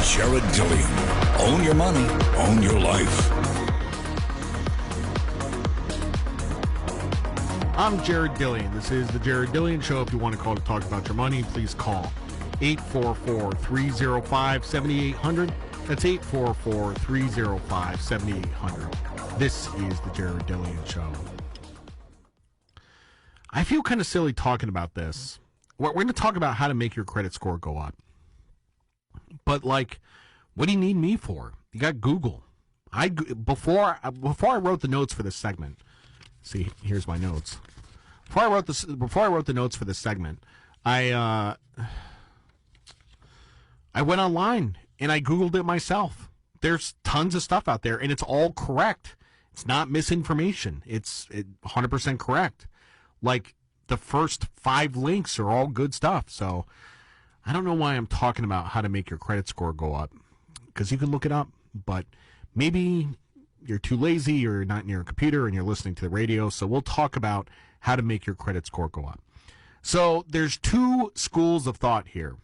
Jared Dillian. Own your money, own your life. I'm Jared Dillian. This is the Jared Dillian Show. If you want to call to talk about your money, please call 844-305-7800. That's 844-305-7800. This is the Jared Dillian Show. I feel kind of silly talking about this. We're going to talk about how to make your credit score go up. But, like, what do you need me for? You got Google. Before I wrote the notes for this segment, see, here's my notes. Before I wrote the notes for this segment, I went online and I Googled it myself. There's tons of stuff out there, and it's all correct. It's not misinformation. It's 100% correct. Like, the first 5 links are all good stuff. So I don't know why I'm talking about how to make your credit score go up, because you can look it up, but maybe you're too lazy or you're not near a computer and you're listening to the radio. So we'll talk about how to make your credit score go up. So there's 2 schools of thought here.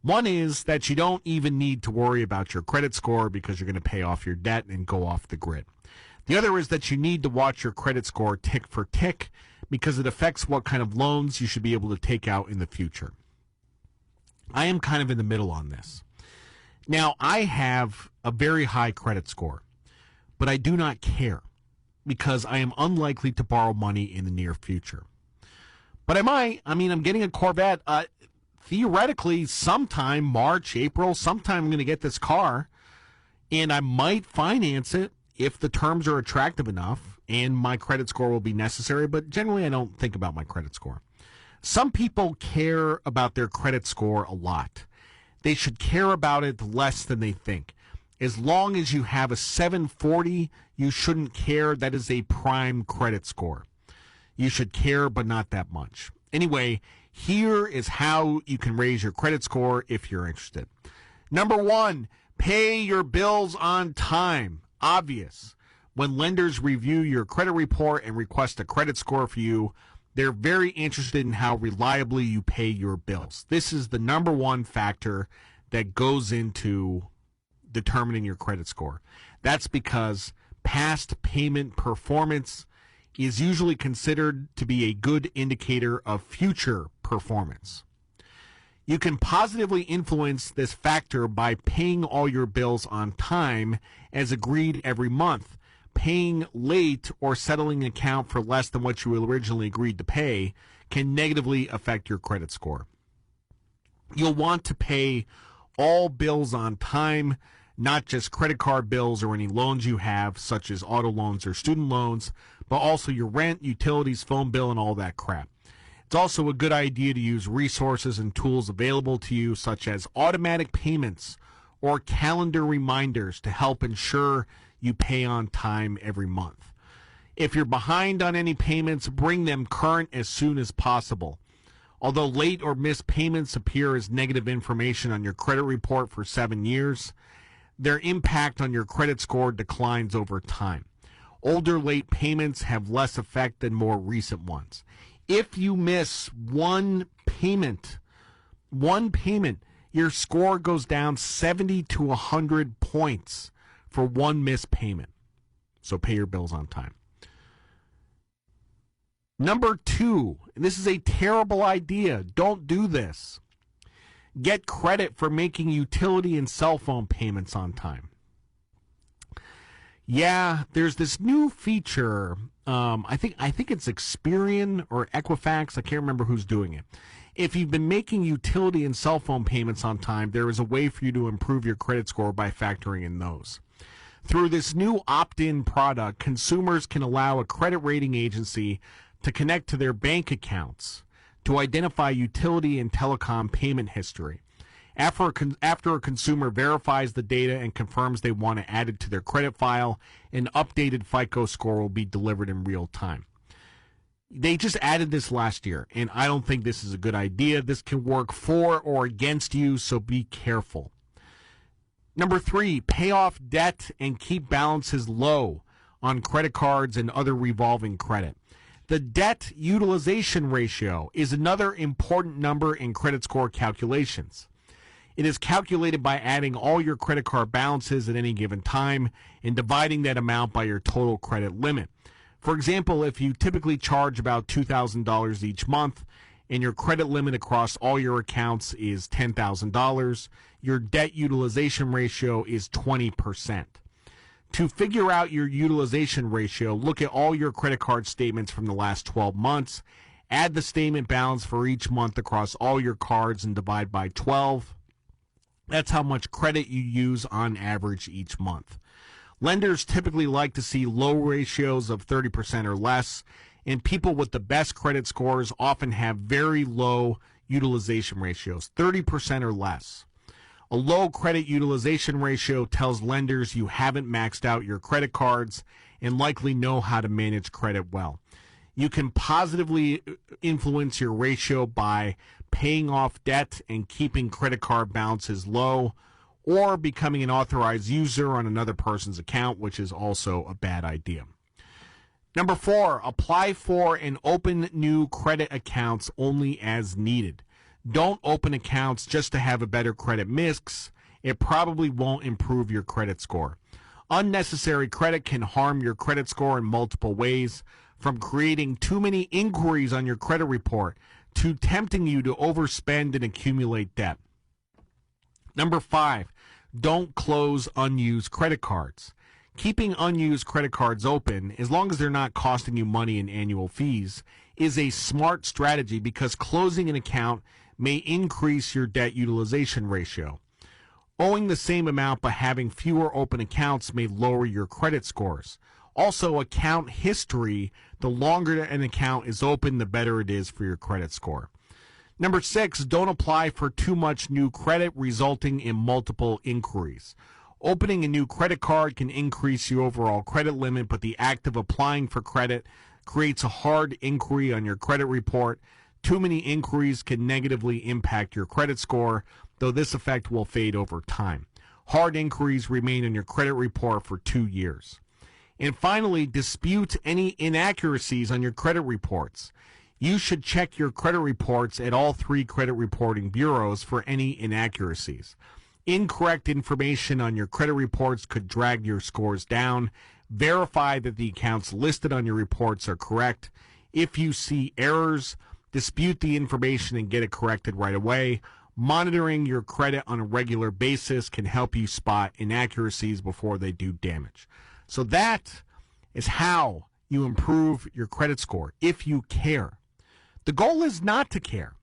One is that you don't even need to worry about your credit score because you're going to pay off your debt and go off the grid. The other is that you need to watch your credit score tick for tick because it affects what kind of loans you should be able to take out in the future. I am kind of in the middle on this. Now, I have a very high credit score, but I do not care because I am unlikely to borrow money in the near future. But I might. I mean, I'm getting a Corvette. Theoretically, sometime, March, April, sometime I'm going to get this car, and I might finance it if the terms are attractive enough and my credit score will be necessary, but generally I don't think about my credit score. Some people care about their credit score a lot. They should care about it less than they think. As long as you have a 740, you shouldn't care. That is a prime credit score. You should care, but not that much. Anyway, here is how you can raise your credit score if you're interested. Number 1, pay your bills on time. Obvious. When lenders review your credit report and request a credit score for you, they're very interested in how reliably you pay your bills. This is the number 1 factor that goes into determining your credit score. That's because past payment performance is usually considered to be a good indicator of future performance. You can positively influence this factor by paying all your bills on time as agreed every month. Paying late or settling an account for less than what you originally agreed to pay can negatively affect your credit score. You'll want to pay all bills on time, not just credit card bills or any loans you have, such as auto loans or student loans, but also your rent, utilities, phone bill, and all that crap. It's also a good idea to use resources and tools available to you, such as automatic payments or calendar reminders to help ensure you pay on time every month. If you're behind on any payments, bring them current as soon as possible. Although late or missed payments appear as negative information on your credit report for 7 years, their impact on your credit score declines over time. Older late payments have less effect than more recent ones. If you miss one payment, your score goes down 70 to 100 points for one missed payment. So pay your bills on time. Number 2, and this is a terrible idea. Don't do this. Get credit for making utility and cell phone payments on time. Yeah, there's this new feature. I think it's Experian or Equifax. I can't remember who's doing it. If you've been making utility and cell phone payments on time, there is a way for you to improve your credit score by factoring in those. Through this new opt-in product, consumers can allow a credit rating agency to connect to their bank accounts to identify utility and telecom payment history. After a consumer verifies the data and confirms they want to add it to their credit file, an updated FICO score will be delivered in real time. They just added this last year, and I don't think this is a good idea. This can work for or against you, so be careful. Number 3, pay off debt and keep balances low on credit cards and other revolving credit. The debt utilization ratio is another important number in credit score calculations. It is calculated by adding all your credit card balances at any given time and dividing that amount by your total credit limit. For example, if you typically charge about $2,000 each month and your credit limit across all your accounts is $10,000, your debt utilization ratio is 20%. To figure out your utilization ratio, look at all your credit card statements from the last 12 months, add the statement balance for each month across all your cards and divide by 12. That's how much credit you use on average each month. Lenders typically like to see low ratios of 30% or less, and people with the best credit scores often have very low utilization ratios, 30% or less. A low credit utilization ratio tells lenders you haven't maxed out your credit cards and likely know how to manage credit well. You can positively influence your ratio by paying off debt and keeping credit card balances low, or becoming an authorized user on another person's account, which is also a bad idea. Number 4, apply for and open new credit accounts only as needed. Don't open accounts just to have a better credit mix. It probably won't improve your credit score. Unnecessary credit can harm your credit score in multiple ways, from creating too many inquiries on your credit report to tempting you to overspend and accumulate debt. Number 5, don't close unused credit cards. Keeping unused credit cards open, as long as they're not costing you money in annual fees, is a smart strategy because closing an account may increase your debt utilization ratio. Owing the same amount but having fewer open accounts may lower your credit scores. Also, account history, the longer an account is open, the better it is for your credit score. Number 6, don't apply for too much new credit, resulting in multiple inquiries. Opening a new credit card can increase your overall credit limit, but the act of applying for credit creates a hard inquiry on your credit report. Too many inquiries can negatively impact your credit score, though this effect will fade over time. Hard inquiries remain on your credit report for 2 years. And finally, dispute any inaccuracies on your credit reports. You should check your credit reports at all 3 credit reporting bureaus for any inaccuracies. Incorrect information on your credit reports could drag your scores down. Verify that the accounts listed on your reports are correct. If you see errors, dispute the information and get it corrected right away. Monitoring your credit on a regular basis can help you spot inaccuracies before they do damage. So that is how you improve your credit score, if you care. The goal is not to care.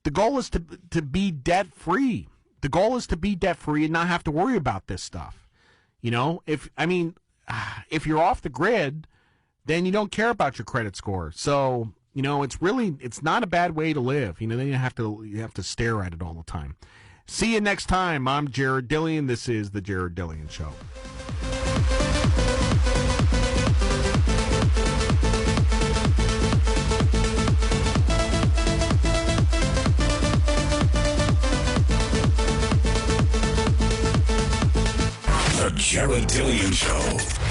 The goal is to be debt-free. The goal is to be debt-free and not have to worry about this stuff. You know, if you're off the grid, then you don't care about your credit score. So, you know, it's not a bad way to live. You know, then you have to stare at it all the time. See you next time. I'm Jared Dillian. This is the Jared Dillian Show. The Jared Dillian Show.